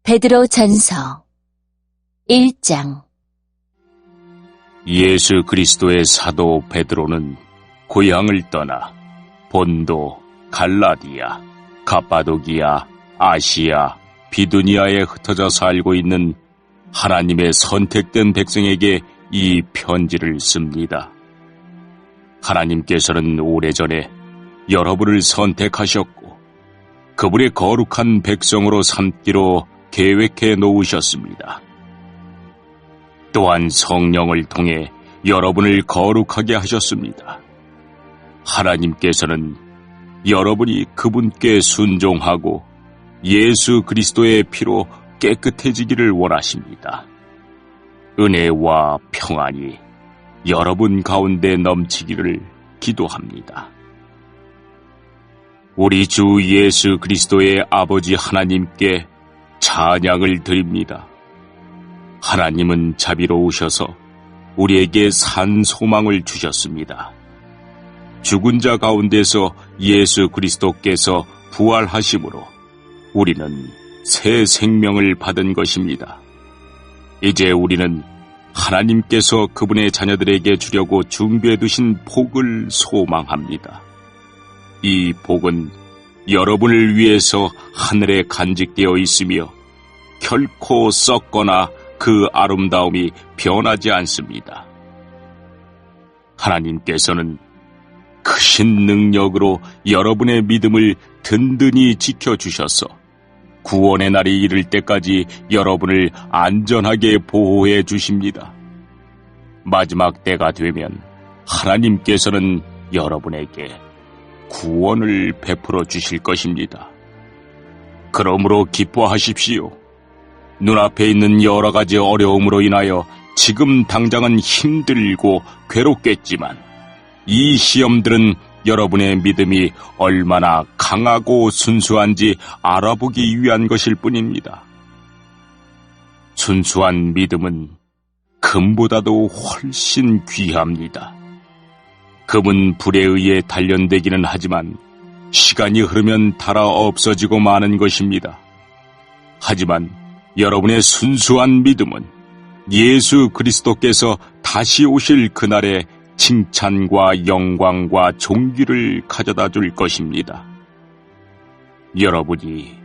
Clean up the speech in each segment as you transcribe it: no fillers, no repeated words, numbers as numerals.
베드로 전서 1장. 예수 그리스도의 사도 베드로는 고향을 떠나 본도, 갈라디아, 갑바도기아, 아시아, 비두니아에 흩어져 살고 있는 하나님의 선택된 백성에게 이 편지를 씁니다. 하나님께서는 오래전에 여러분을 선택하셨고 그분의 거룩한 백성으로 삼기로 계획해 놓으셨습니다. 또한 성령을 통해 여러분을 거룩하게 하셨습니다. 하나님께서는 여러분이 그분께 순종하고 예수 그리스도의 피로 깨끗해지기를 원하십니다. 은혜와 평안이 여러분 가운데 넘치기를 기도합니다. 우리 주 예수 그리스도의 아버지 하나님께 찬양을 드립니다. 하나님은 자비로우셔서 우리에게 산 소망을 주셨습니다. 죽은 자 가운데서 예수 그리스도께서 부활하심으로 우리는 새 생명을 받은 것입니다. 이제 우리는 하나님께서 그분의 자녀들에게 주려고 준비해 두신 복을 소망합니다. 이 복은 여러분을 위해서 하늘에 간직되어 있으며 결코 썩거나 그 아름다움이 변하지 않습니다. 하나님께서는 크신 능력으로 여러분의 믿음을 든든히 지켜주셔서 구원의 날이 이를 때까지 여러분을 안전하게 보호해 주십니다. 마지막 때가 되면 하나님께서는 여러분에게 구원을 베풀어 주실 것입니다. 그러므로 기뻐하십시오. 눈앞에 있는 여러 가지 어려움으로 인하여 지금 당장은 힘들고 괴롭겠지만 이 시험들은 여러분의 믿음이 얼마나 강하고 순수한지 알아보기 위한 것일 뿐입니다. 순수한 믿음은 금보다도 훨씬 귀합니다. 금은 불에 의해 단련되기는 하지만 시간이 흐르면 닳아 없어지고 마는 것입니다. 하지만 여러분의 순수한 믿음은 예수 그리스도께서 다시 오실 그날에 칭찬과 영광과 존귀를 가져다 줄 것입니다. 여러분이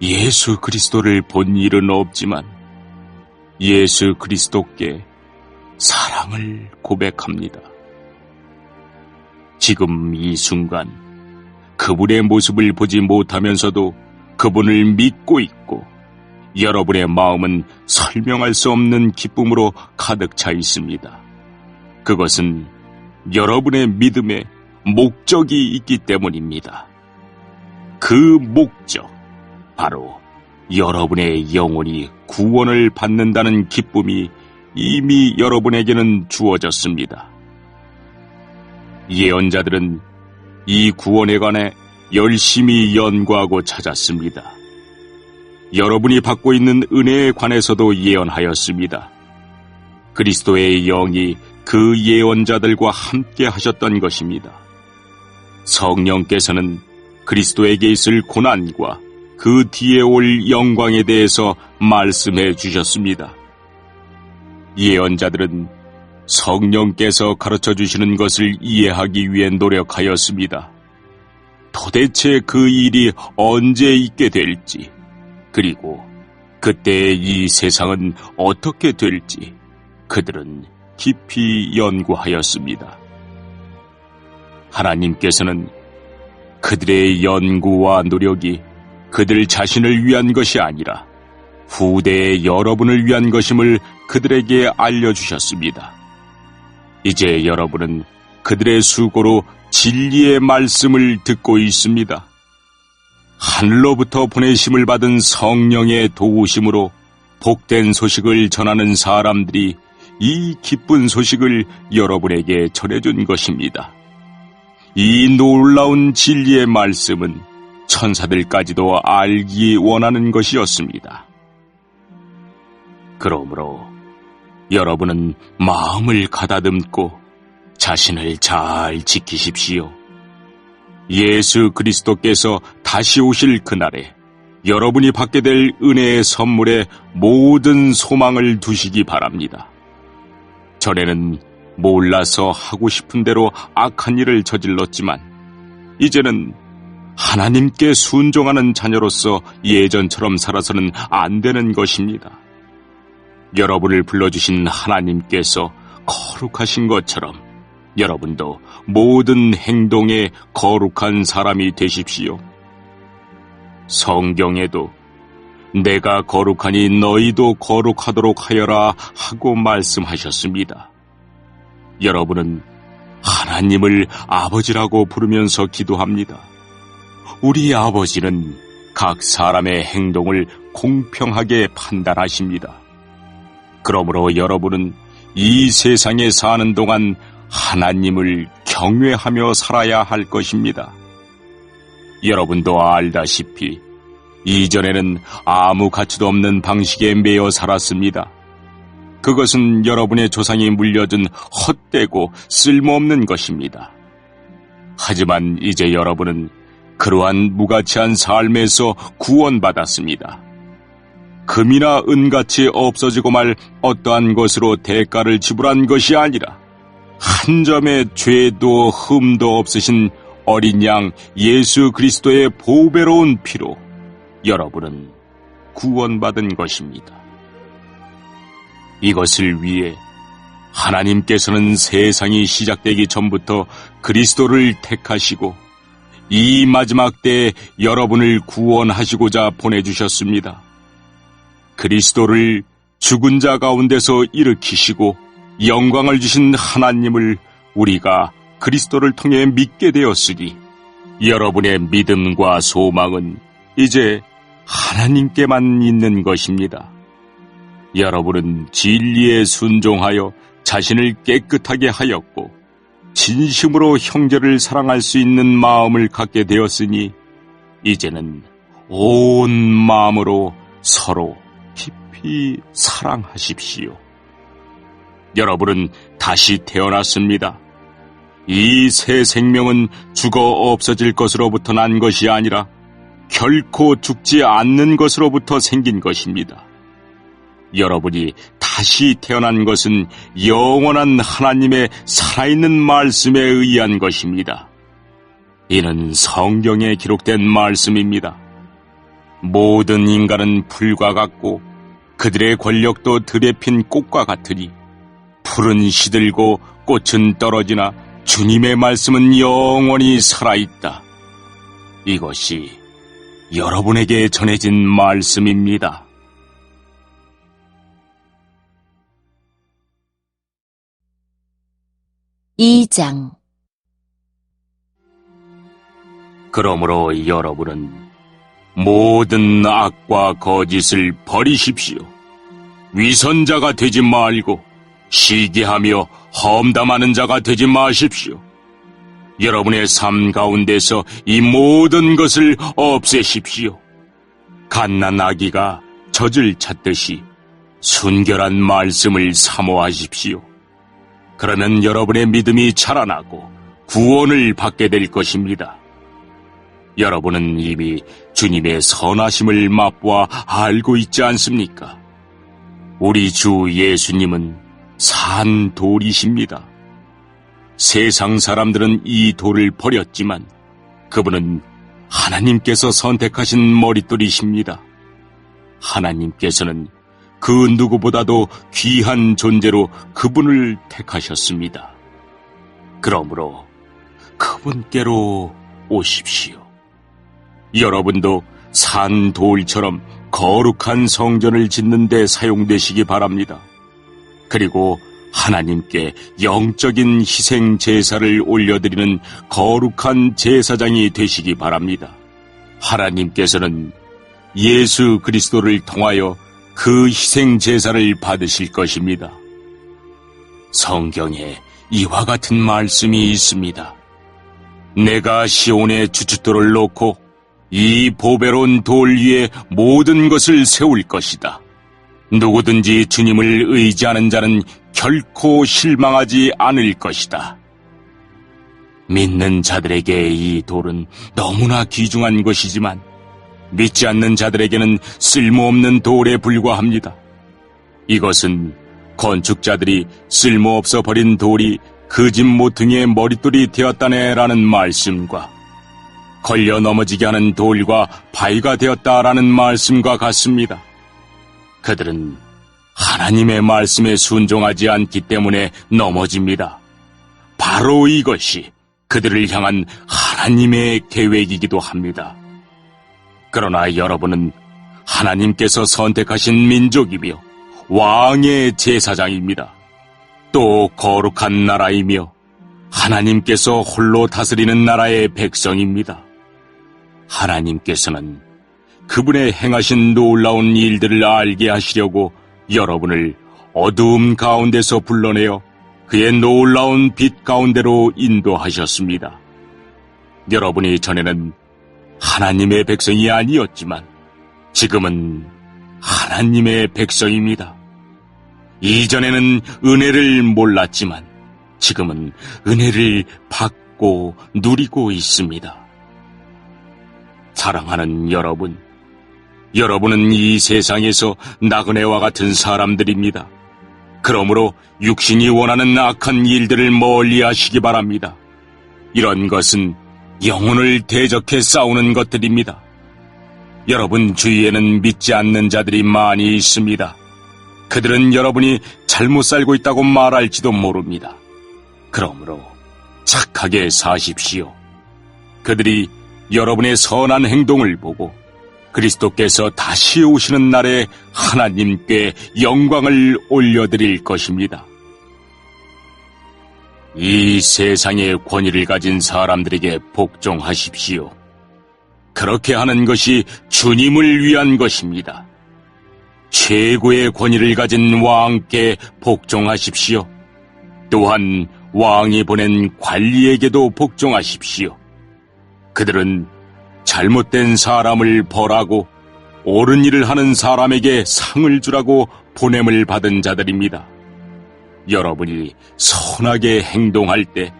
예수 그리스도를 본 일은 없지만 예수 그리스도께 사랑을 고백합니다. 지금 이 순간 그분의 모습을 보지 못하면서도 그분을 믿고 있고 여러분의 마음은 설명할 수 없는 기쁨으로 가득 차 있습니다. 그것은 여러분의 믿음에 목적이 있기 때문입니다. 그 목적, 바로 여러분의 영혼이 구원을 받는다는 기쁨이 이미 여러분에게는 주어졌습니다. 예언자들은 이 구원에 관해 열심히 연구하고 찾았습니다. 여러분이 받고 있는 은혜에 관해서도 예언하였습니다. 그리스도의 영이 그 예언자들과 함께 하셨던 것입니다. 성령께서는 그리스도에게 있을 고난과 그 뒤에 올 영광에 대해서 말씀해 주셨습니다. 예언자들은 성령께서 가르쳐 주시는 것을 이해하기 위해 노력하였습니다. 도대체 그 일이 언제 있게 될지, 그리고 그때 이 세상은 어떻게 될지 그들은 깊이 연구하였습니다. 하나님께서는 그들의 연구와 노력이 그들 자신을 위한 것이 아니라 후대의 여러분을 위한 것임을 그들에게 알려주셨습니다. 이제 여러분은 그들의 수고로 진리의 말씀을 듣고 있습니다. 하늘로부터 보내심을 받은 성령의 도우심으로 복된 소식을 전하는 사람들이 이 기쁜 소식을 여러분에게 전해준 것입니다. 이 놀라운 진리의 말씀은 천사들까지도 알기 원하는 것이었습니다. 그러므로 여러분은 마음을 가다듬고 자신을 잘 지키십시오. 예수 그리스도께서 다시 오실 그날에 여러분이 받게 될 은혜의 선물에 모든 소망을 두시기 바랍니다. 전에는 몰라서 하고 싶은 대로 악한 일을 저질렀지만 이제는 하나님께 순종하는 자녀로서 예전처럼 살아서는 안 되는 것입니다. 여러분을 불러주신 하나님께서 거룩하신 것처럼 여러분도 모든 행동에 거룩한 사람이 되십시오. 성경에도 내가 거룩하니 너희도 거룩하도록 하여라 하고 말씀하셨습니다. 여러분은 하나님을 아버지라고 부르면서 기도합니다. 우리 아버지는 각 사람의 행동을 공평하게 판단하십니다. 그러므로 여러분은 이 세상에 사는 동안 하나님을 경외하며 살아야 할 것입니다. 여러분도 알다시피 이전에는 아무 가치도 없는 방식에 매여 살았습니다. 그것은 여러분의 조상이 물려준 헛되고 쓸모없는 것입니다. 하지만 이제 여러분은 그러한 무가치한 삶에서 구원받았습니다. 금이나 은같이 없어지고 말 어떠한 것으로 대가를 지불한 것이 아니라 한 점의 죄도 흠도 없으신 어린 양 예수 그리스도의 보배로운 피로 여러분은 구원받은 것입니다. 이것을 위해 하나님께서는 세상이 시작되기 전부터 그리스도를 택하시고 이 마지막 때에 여러분을 구원하시고자 보내주셨습니다. 그리스도를 죽은 자 가운데서 일으키시고 영광을 주신 하나님을 우리가 그리스도를 통해 믿게 되었으니 여러분의 믿음과 소망은 이제 하나님께만 있는 것입니다. 여러분은 진리에 순종하여 자신을 깨끗하게 하였고 진심으로 형제를 사랑할 수 있는 마음을 갖게 되었으니 이제는 온 마음으로 서로 깊이 사랑하십시오. 여러분은 다시 태어났습니다. 이 새 생명은 죽어 없어질 것으로부터 난 것이 아니라 결코 죽지 않는 것으로부터 생긴 것입니다. 여러분이 다시 태어난 것은 영원한 하나님의 살아있는 말씀에 의한 것입니다. 이는 성경에 기록된 말씀입니다. 모든 인간은 풀과 같고 그들의 권력도 들에 핀 꽃과 같으니 풀은 시들고 꽃은 떨어지나 주님의 말씀은 영원히 살아있다. 이것이 여러분에게 전해진 말씀입니다. (2장) 그러므로 여러분은 모든 악과 거짓을 버리십시오. 위선자가 되지 말고 시기하며 험담하는 자가 되지 마십시오. 여러분의 삶 가운데서 이 모든 것을 없애십시오. 갓난 아기가 젖을 찾듯이 순결한 말씀을 사모하십시오. 그러면 여러분의 믿음이 자라나고 구원을 받게 될 것입니다. 여러분은 이미 주님의 선하심을 맛보아 알고 있지 않습니까? 우리 주 예수님은 산 돌이십니다. 세상 사람들은 이 돌을 버렸지만 그분은 하나님께서 선택하신 머릿돌이십니다. 하나님께서는 그 누구보다도 귀한 존재로 그분을 택하셨습니다. 그러므로 그분께로 오십시오. 여러분도 산 돌처럼 거룩한 성전을 짓는 데 사용되시기 바랍니다. 그리고 하나님께 영적인 희생 제사를 올려드리는 거룩한 제사장이 되시기 바랍니다. 하나님께서는 예수 그리스도를 통하여 그 희생 제사를 받으실 것입니다. 성경에 이와 같은 말씀이 있습니다. 내가 시온에 주춧돌을 놓고 이 보배로운 돌 위에 모든 것을 세울 것이다. 누구든지 주님을 의지하는 자는 결코 실망하지 않을 것이다. 믿는 자들에게 이 돌은 너무나 귀중한 것이지만 믿지 않는 자들에게는 쓸모없는 돌에 불과합니다. 이것은 건축자들이 쓸모없어 버린 돌이 그 집 모퉁이의 머릿돌이 되었다네라는 말씀과 걸려 넘어지게 하는 돌과 바위가 되었다라는 말씀과 같습니다. 그들은 하나님의 말씀에 순종하지 않기 때문에 넘어집니다. 바로 이것이 그들을 향한 하나님의 계획이기도 합니다. 그러나 여러분은 하나님께서 선택하신 민족이며 왕의 제사장입니다. 또 거룩한 나라이며 하나님께서 홀로 다스리는 나라의 백성입니다. 하나님께서는 그분의 행하신 놀라운 일들을 알게 하시려고 여러분을 어두움 가운데서 불러내어 그의 놀라운 빛 가운데로 인도하셨습니다. 여러분이 전에는 하나님의 백성이 아니었지만 지금은 하나님의 백성입니다. 이전에는 은혜를 몰랐지만 지금은 은혜를 받고 누리고 있습니다. 사랑하는 여러분, 여러분은 이 세상에서 나그네와 같은 사람들입니다. 그러므로 육신이 원하는 악한 일들을 멀리 하시기 바랍니다. 이런 것은 영혼을 대적해 싸우는 것들입니다. 여러분 주위에는 믿지 않는 자들이 많이 있습니다. 그들은 여러분이 잘못 살고 있다고 말할지도 모릅니다. 그러므로 착하게 사십시오. 그들이 여러분의 선한 행동을 보고 그리스도께서 다시 오시는 날에 하나님께 영광을 올려드릴 것입니다. 이 세상의 권위를 가진 사람들에게 복종하십시오. 그렇게 하는 것이 주님을 위한 것입니다. 최고의 권위를 가진 왕께 복종하십시오. 또한 왕이 보낸 관리에게도 복종하십시오. 그들은 잘못된 사람을 벌하고 옳은 일을 하는 사람에게 상을 주라고 보냄을 받은 자들입니다. 여러분이 선하게 행동할 때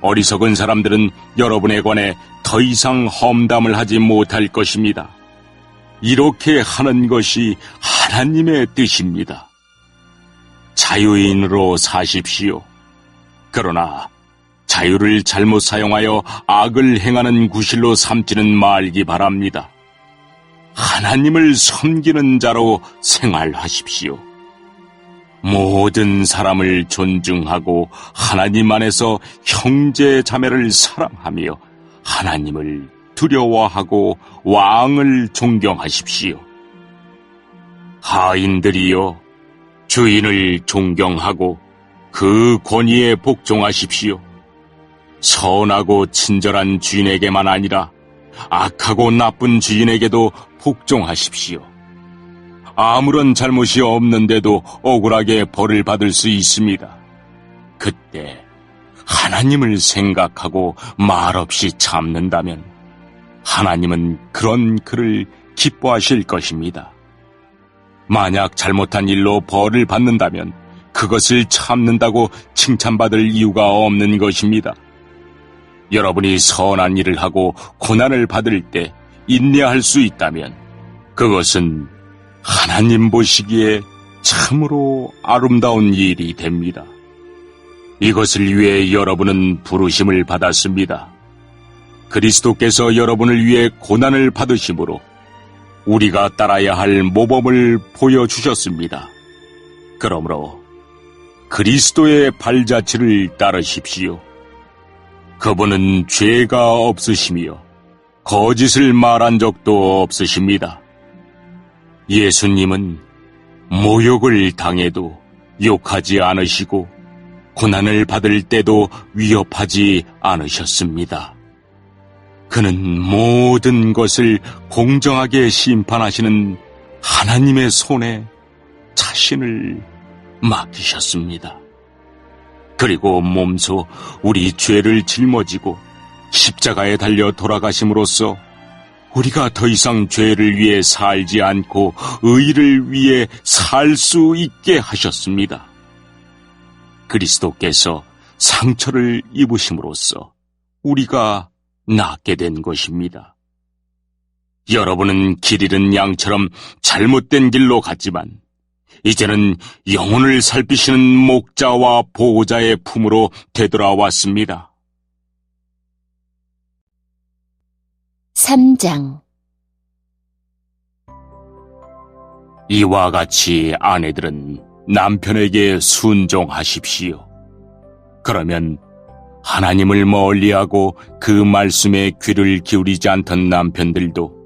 어리석은 사람들은 여러분에 관해 더 이상 험담을 하지 못할 것입니다. 이렇게 하는 것이 하나님의 뜻입니다. 자유인으로 사십시오. 그러나 자유를 잘못 사용하여 악을 행하는 구실로 삼지는 말기 바랍니다. 하나님을 섬기는 자로 생활하십시오. 모든 사람을 존중하고 하나님 안에서 형제 자매를 사랑하며 하나님을 두려워하고 왕을 존경하십시오. 하인들이여, 주인을 존경하고 그 권위에 복종하십시오. 선하고 친절한 주인에게만 아니라 악하고 나쁜 주인에게도 복종하십시오. 아무런 잘못이 없는데도 억울하게 벌을 받을 수 있습니다. 그때 하나님을 생각하고 말없이 참는다면 하나님은 그런 그를 기뻐하실 것입니다. 만약 잘못한 일로 벌을 받는다면 그것을 참는다고 칭찬받을 이유가 없는 것입니다. 여러분이 선한 일을 하고 고난을 받을 때 인내할 수 있다면 그것은 하나님 보시기에 참으로 아름다운 일이 됩니다. 이것을 위해 여러분은 부르심을 받았습니다. 그리스도께서 여러분을 위해 고난을 받으심으로 우리가 따라야 할 모범을 보여주셨습니다. 그러므로 그리스도의 발자취를 따르십시오. 그분은 죄가 없으시며 거짓을 말한 적도 없으십니다. 예수님은 모욕을 당해도 욕하지 않으시고 고난을 받을 때도 위협하지 않으셨습니다. 그는 모든 것을 공정하게 심판하시는 하나님의 손에 자신을 맡기셨습니다. 그리고 몸소 우리 죄를 짊어지고 십자가에 달려 돌아가심으로써 우리가 더 이상 죄를 위해 살지 않고 의를 위해 살 수 있게 하셨습니다. 그리스도께서 상처를 입으심으로써 우리가 낫게 된 것입니다. 여러분은 길 잃은 양처럼 잘못된 길로 갔지만 이제는 영혼을 살피시는 목자와 보호자의 품으로 되돌아왔습니다. 3장. 이와 같이 아내들은 남편에게 순종하십시오. 그러면 하나님을 멀리하고 그 말씀에 귀를 기울이지 않던 남편들도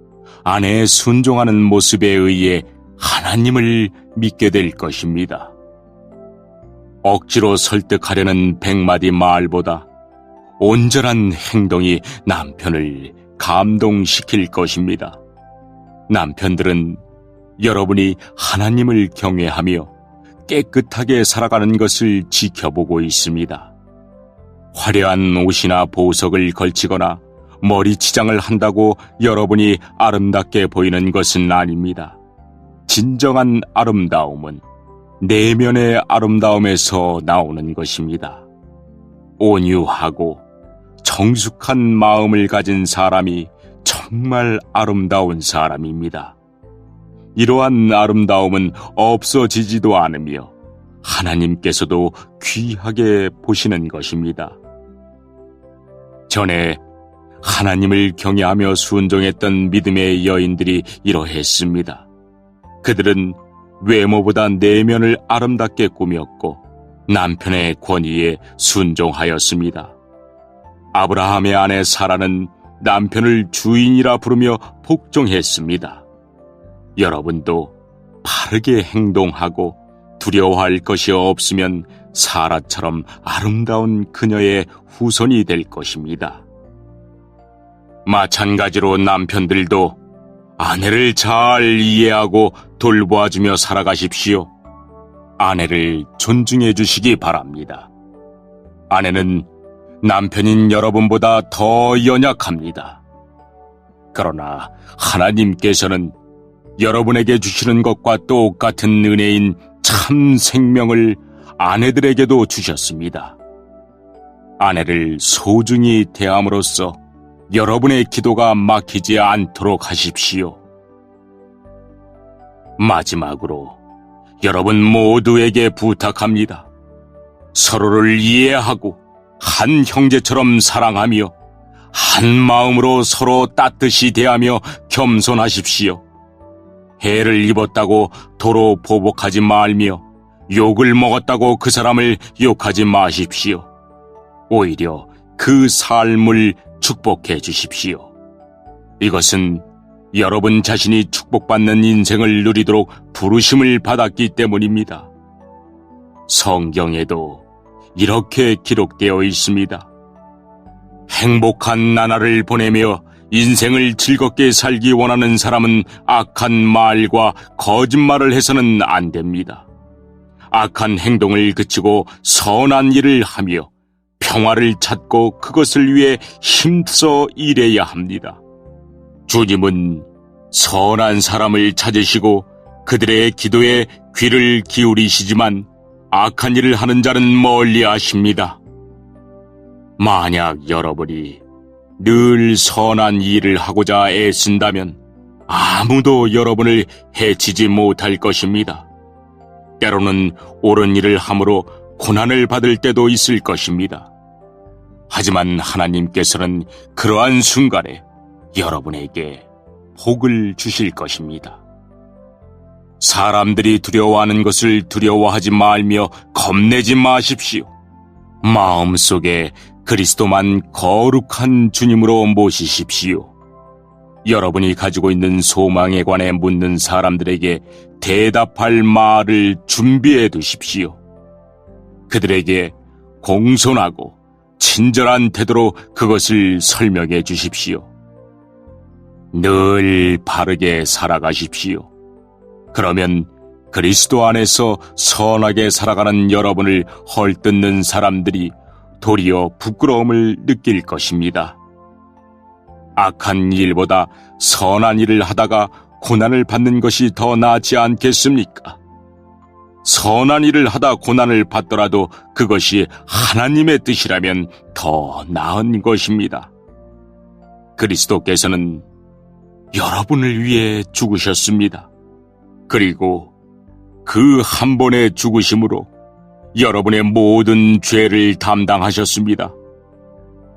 아내의 순종하는 모습에 의해 하나님을 믿게 될 것입니다. 억지로 설득하려는 100마디 말보다 온전한 행동이 남편을 감동시킬 것입니다. 남편들은 여러분이 하나님을 경외하며 깨끗하게 살아가는 것을 지켜보고 있습니다. 화려한 옷이나 보석을 걸치거나 머리치장을 한다고 여러분이 아름답게 보이는 것은 아닙니다. 진정한 아름다움은 내면의 아름다움에서 나오는 것입니다. 온유하고 정숙한 마음을 가진 사람이 정말 아름다운 사람입니다. 이러한 아름다움은 없어지지도 않으며 하나님께서도 귀하게 보시는 것입니다. 전에 하나님을 경외하며 순종했던 믿음의 여인들이 이러했습니다. 그들은 외모보다 내면을 아름답게 꾸몄고 남편의 권위에 순종하였습니다. 아브라함의 아내 사라는 남편을 주인이라 부르며 복종했습니다. 여러분도 바르게 행동하고 두려워할 것이 없으면 사라처럼 아름다운 그녀의 후손이 될 것입니다. 마찬가지로 남편들도 아내를 잘 이해하고 돌보아주며 살아가십시오. 아내를 존중해 주시기 바랍니다. 아내는 남편인 여러분보다 더 연약합니다. 그러나 하나님께서는 여러분에게 주시는 것과 똑같은 은혜인 참 생명을 아내들에게도 주셨습니다. 아내를 소중히 대함으로써 여러분의 기도가 막히지 않도록 하십시오. 마지막으로 여러분 모두에게 부탁합니다. 서로를 이해하고 한 형제처럼 사랑하며 한 마음으로 서로 따뜻이 대하며 겸손하십시오. 해를 입었다고 도로 보복하지 말며 욕을 먹었다고 그 사람을 욕하지 마십시오. 오히려 그 삶을 축복해 주십시오. 이것은 여러분 자신이 축복받는 인생을 누리도록 부르심을 받았기 때문입니다. 성경에도 이렇게 기록되어 있습니다. 행복한 나날을 보내며 인생을 즐겁게 살기 원하는 사람은 악한 말과 거짓말을 해서는 안 됩니다. 악한 행동을 그치고 선한 일을 하며 평화를 찾고 그것을 위해 힘써 일해야 합니다. 주님은 선한 사람을 찾으시고 그들의 기도에 귀를 기울이시지만 악한 일을 하는 자는 멀리 하십니다. 만약 여러분이 늘 선한 일을 하고자 애쓴다면 아무도 여러분을 해치지 못할 것입니다. 때로는 옳은 일을 함으로 고난을 받을 때도 있을 것입니다. 하지만 하나님께서는 그러한 순간에 여러분에게 복을 주실 것입니다. 사람들이 두려워하는 것을 두려워하지 말며 겁내지 마십시오. 마음속에 그리스도만 거룩한 주님으로 모시십시오. 여러분이 가지고 있는 소망에 관해 묻는 사람들에게 대답할 말을 준비해 두십시오. 그들에게 공손하고 친절한 태도로 그것을 설명해 주십시오. 늘 바르게 살아가십시오. 그러면 그리스도 안에서 선하게 살아가는 여러분을 헐뜯는 사람들이 도리어 부끄러움을 느낄 것입니다. 악한 일보다 선한 일을 하다가 고난을 받는 것이 더 낫지 않겠습니까? 선한 일을 하다 고난을 받더라도 그것이 하나님의 뜻이라면 더 나은 것입니다. 그리스도께서는 여러분을 위해 죽으셨습니다. 그리고 그 한 번의 죽으심으로 여러분의 모든 죄를 담당하셨습니다.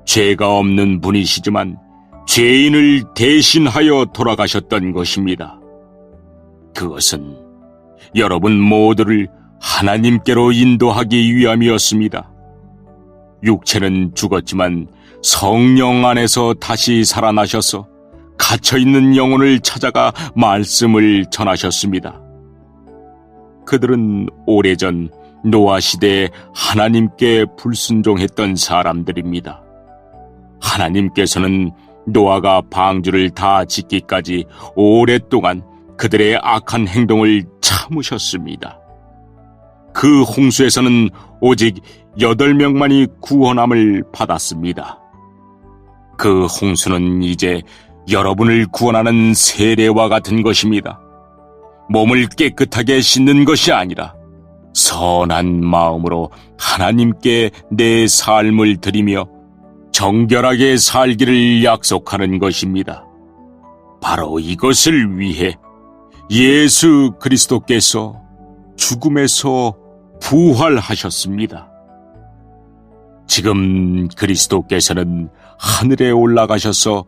죄가 없는 분이시지만 죄인을 대신하여 돌아가셨던 것입니다. 그것은 여러분 모두를 하나님께로 인도하기 위함이었습니다. 육체는 죽었지만 성령 안에서 다시 살아나셔서 갇혀있는 영혼을 찾아가 말씀을 전하셨습니다. 그들은 오래전 노아 시대에 하나님께 불순종했던 사람들입니다. 하나님께서는 노아가 방주를 다 짓기까지 오랫동안 그들의 악한 행동을 참으셨습니다. 그 홍수에서는 오직 8명만이 구원함을 받았습니다. 그 홍수는 이제 여러분을 구원하는 세례와 같은 것입니다. 몸을 깨끗하게 씻는 것이 아니라 선한 마음으로 하나님께 내 삶을 드리며 정결하게 살기를 약속하는 것입니다. 바로 이것을 위해 예수 그리스도께서 죽음에서 부활하셨습니다. 지금 그리스도께서는 하늘에 올라가셔서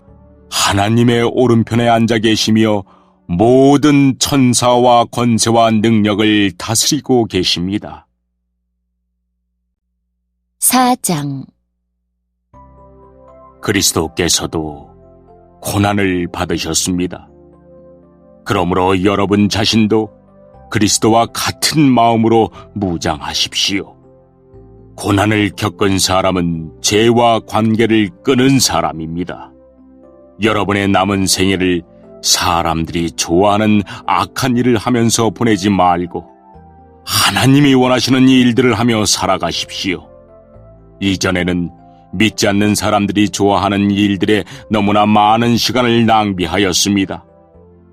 하나님의 오른편에 앉아 계시며 모든 천사와 권세와 능력을 다스리고 계십니다. 4장. 그리스도께서도 고난을 받으셨습니다. 그러므로 여러분 자신도 그리스도와 같은 마음으로 무장하십시오. 고난을 겪은 사람은 죄와 관계를 끊은 사람입니다. 여러분의 남은 생애를 사람들이 좋아하는 악한 일을 하면서 보내지 말고 하나님이 원하시는 일들을 하며 살아가십시오. 이전에는 믿지 않는 사람들이 좋아하는 일들에 너무나 많은 시간을 낭비하였습니다.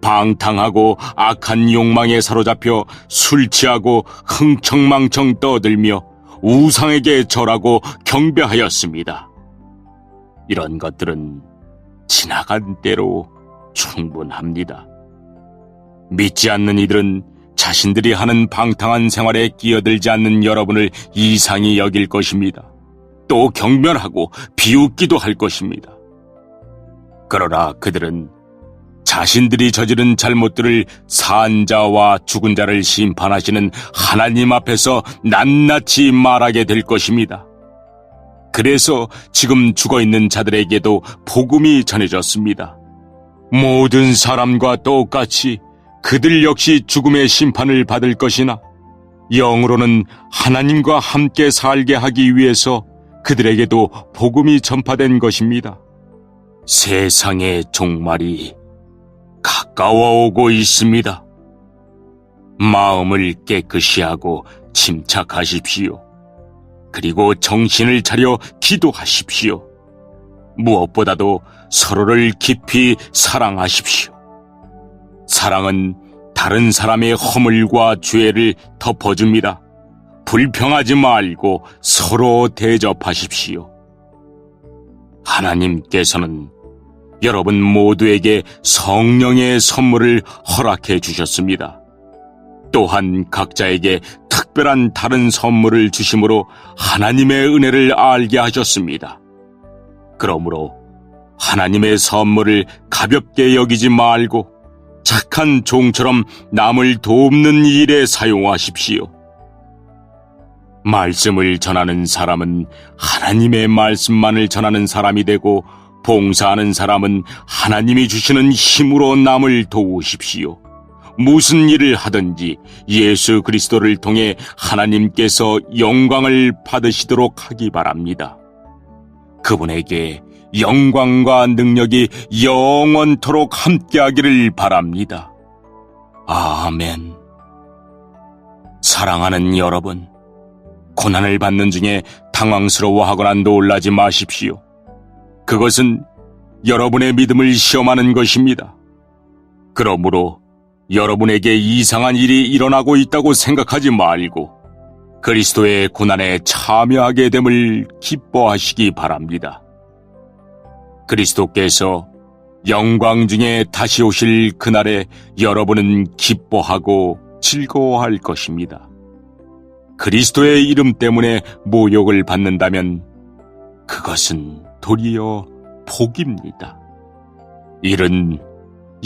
방탕하고 악한 욕망에 사로잡혀 술 취하고 흥청망청 떠들며 우상에게 절하고 경배하였습니다. 이런 것들은 지나간 때로 충분합니다. 믿지 않는 이들은 자신들이 하는 방탕한 생활에 끼어들지 않는 여러분을 이상히 여길 것입니다. 또 경멸하고 비웃기도 할 것입니다. 그러나 그들은 자신들이 저지른 잘못들을 산 자와 죽은 자를 심판하시는 하나님 앞에서 낱낱이 말하게 될 것입니다. 그래서 지금 죽어있는 자들에게도 복음이 전해졌습니다. 모든 사람과 똑같이 그들 역시 죽음의 심판을 받을 것이나 영으로는 하나님과 함께 살게 하기 위해서 그들에게도 복음이 전파된 것입니다. 세상의 종말이 가까워 오고 있습니다. 마음을 깨끗이 하고 침착하십시오. 그리고 정신을 차려 기도하십시오. 무엇보다도 서로를 깊이 사랑하십시오. 사랑은 다른 사람의 허물과 죄를 덮어줍니다. 불평하지 말고 서로 대접하십시오. 하나님께서는 여러분 모두에게 성령의 선물을 허락해 주셨습니다. 또한 각자에게 특별한 다른 선물을 주심으로 하나님의 은혜를 알게 하셨습니다. 그러므로 하나님의 선물을 가볍게 여기지 말고 착한 종처럼 남을 돕는 일에 사용하십시오. 말씀을 전하는 사람은 하나님의 말씀만을 전하는 사람이 되고 봉사하는 사람은 하나님이 주시는 힘으로 남을 도우십시오. 무슨 일을 하든지 예수 그리스도를 통해 하나님께서 영광을 받으시도록 하기 바랍니다. 그분에게 영광과 능력이 영원토록 함께하기를 바랍니다. 아멘. 사랑하는 여러분, 고난을 받는 중에 당황스러워하거나 놀라지 마십시오. 그것은 여러분의 믿음을 시험하는 것입니다. 그러므로 여러분에게 이상한 일이 일어나고 있다고 생각하지 말고 그리스도의 고난에 참여하게 됨을 기뻐하시기 바랍니다. 그리스도께서 영광 중에 다시 오실 그날에 여러분은 기뻐하고 즐거워할 것입니다. 그리스도의 이름 때문에 모욕을 받는다면 그것은 도리어 복입니다. 이는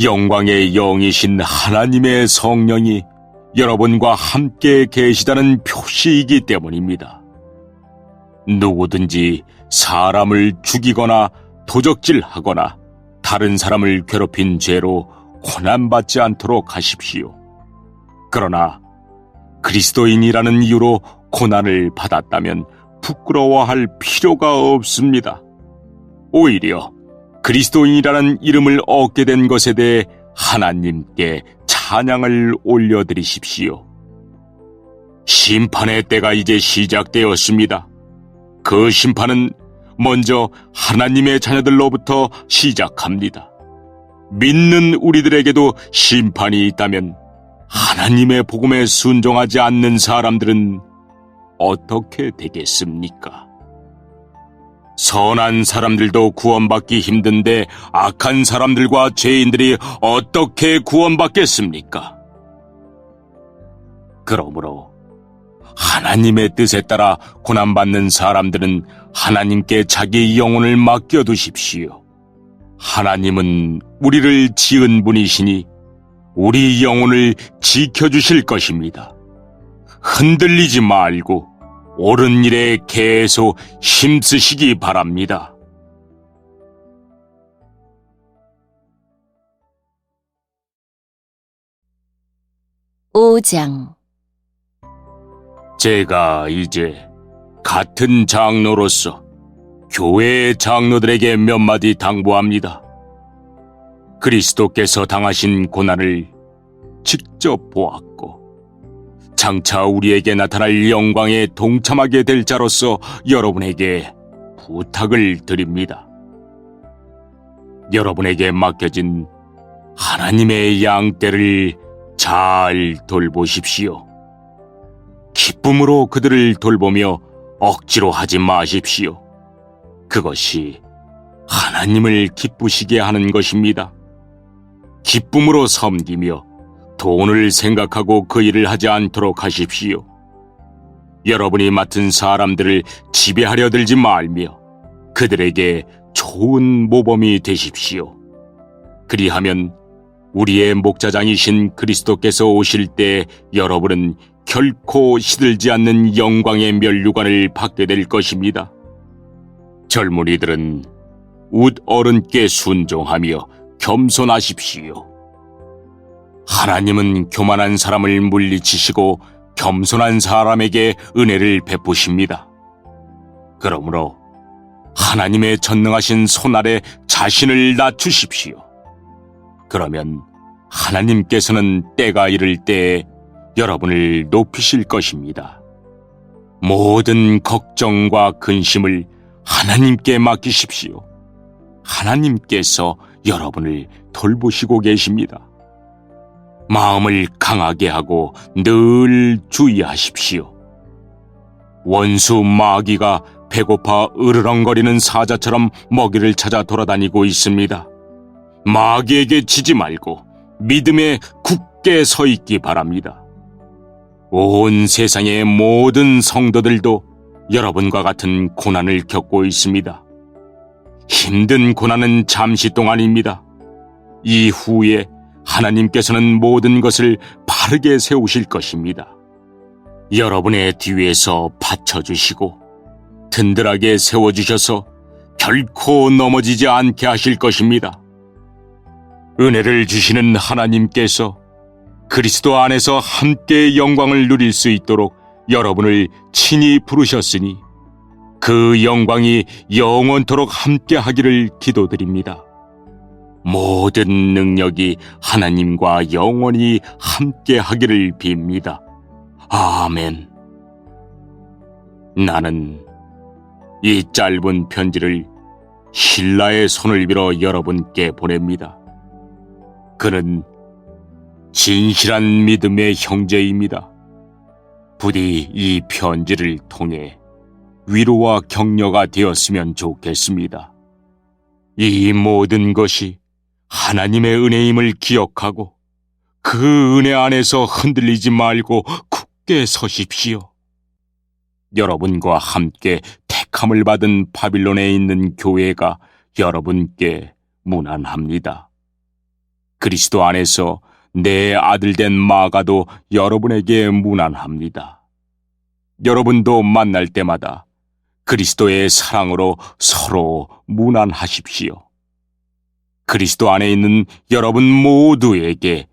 영광의 영이신 하나님의 성령이 여러분과 함께 계시다는 표시이기 때문입니다. 누구든지 사람을 죽이거나 도적질하거나 다른 사람을 괴롭힌 죄로 고난받지 않도록 하십시오. 그러나 그리스도인이라는 이유로 고난을 받았다면 부끄러워할 필요가 없습니다. 오히려 그리스도인이라는 이름을 얻게 된 것에 대해 하나님께 찬양을 올려드리십시오. 심판의 때가 이제 시작되었습니다. 그 심판은 먼저 하나님의 자녀들로부터 시작합니다. 믿는 우리들에게도 심판이 있다면 하나님의 복음에 순종하지 않는 사람들은 어떻게 되겠습니까? 선한 사람들도 구원받기 힘든데 악한 사람들과 죄인들이 어떻게 구원받겠습니까? 그러므로 하나님의 뜻에 따라 고난받는 사람들은 하나님께 자기 영혼을 맡겨두십시오. 하나님은 우리를 지은 분이시니 우리 영혼을 지켜주실 것입니다. 흔들리지 말고 옳은 일에 계속 힘쓰시기 바랍니다. 오장 제가 이제 같은 장로로서 교회의 장로들에게 몇 마디 당부합니다. 그리스도께서 당하신 고난을 직접 보았고 장차 우리에게 나타날 영광에 동참하게 될 자로서 여러분에게 부탁을 드립니다. 여러분에게 맡겨진 하나님의 양떼를 잘 돌보십시오. 기쁨으로 그들을 돌보며 억지로 하지 마십시오. 그것이 하나님을 기쁘시게 하는 것입니다. 기쁨으로 섬기며 돈을 생각하고 그 일을 하지 않도록 하십시오. 여러분이 맡은 사람들을 지배하려 들지 말며 그들에게 좋은 모범이 되십시오. 그리하면 우리의 목자장이신 그리스도께서 오실 때 여러분은 결코 시들지 않는 영광의 면류관을 받게 될 것입니다. 젊은이들은 웃 어른께 순종하며 겸손하십시오. 하나님은 교만한 사람을 물리치시고 겸손한 사람에게 은혜를 베푸십니다. 그러므로 하나님의 전능하신 손 아래 자신을 낮추십시오. 그러면 하나님께서는 때가 이를 때에 여러분을 높이실 것입니다. 모든 걱정과 근심을 하나님께 맡기십시오. 하나님께서 여러분을 돌보시고 계십니다. 마음을 강하게 하고 늘 주의하십시오. 원수 마귀가 배고파 으르렁거리는 사자처럼 먹이를 찾아 돌아다니고 있습니다. 마귀에게 지지 말고 믿음에 굳게 서 있기 바랍니다. 온 세상의 모든 성도들도 여러분과 같은 고난을 겪고 있습니다. 힘든 고난은 잠시 동안입니다. 이후에 하나님께서는 모든 것을 바르게 세우실 것입니다. 여러분의 뒤에서 받쳐주시고 든든하게 세워주셔서 결코 넘어지지 않게 하실 것입니다. 은혜를 주시는 하나님께서 그리스도 안에서 함께 영광을 누릴 수 있도록 여러분을 친히 부르셨으니 그 영광이 영원토록 함께 하기를 기도드립니다. 모든 능력이 하나님과 영원히 함께 하기를 빕니다. 아멘. 나는 이 짧은 편지를 신라의 손을 빌어 여러분께 보냅니다. 그는 진실한 믿음의 형제입니다. 부디 이 편지를 통해 위로와 격려가 되었으면 좋겠습니다. 이 모든 것이 하나님의 은혜임을 기억하고 그 은혜 안에서 흔들리지 말고 굳게 서십시오. 여러분과 함께 택함을 받은 바빌론에 있는 교회가 여러분께 문안합니다. 그리스도 안에서 내 아들된 마가도 여러분에게 문안합니다. 여러분도 만날 때마다 그리스도의 사랑으로 서로 문안하십시오. 그리스도 안에 있는 여러분 모두에게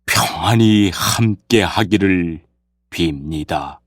평안이 함께 하기를 빕니다.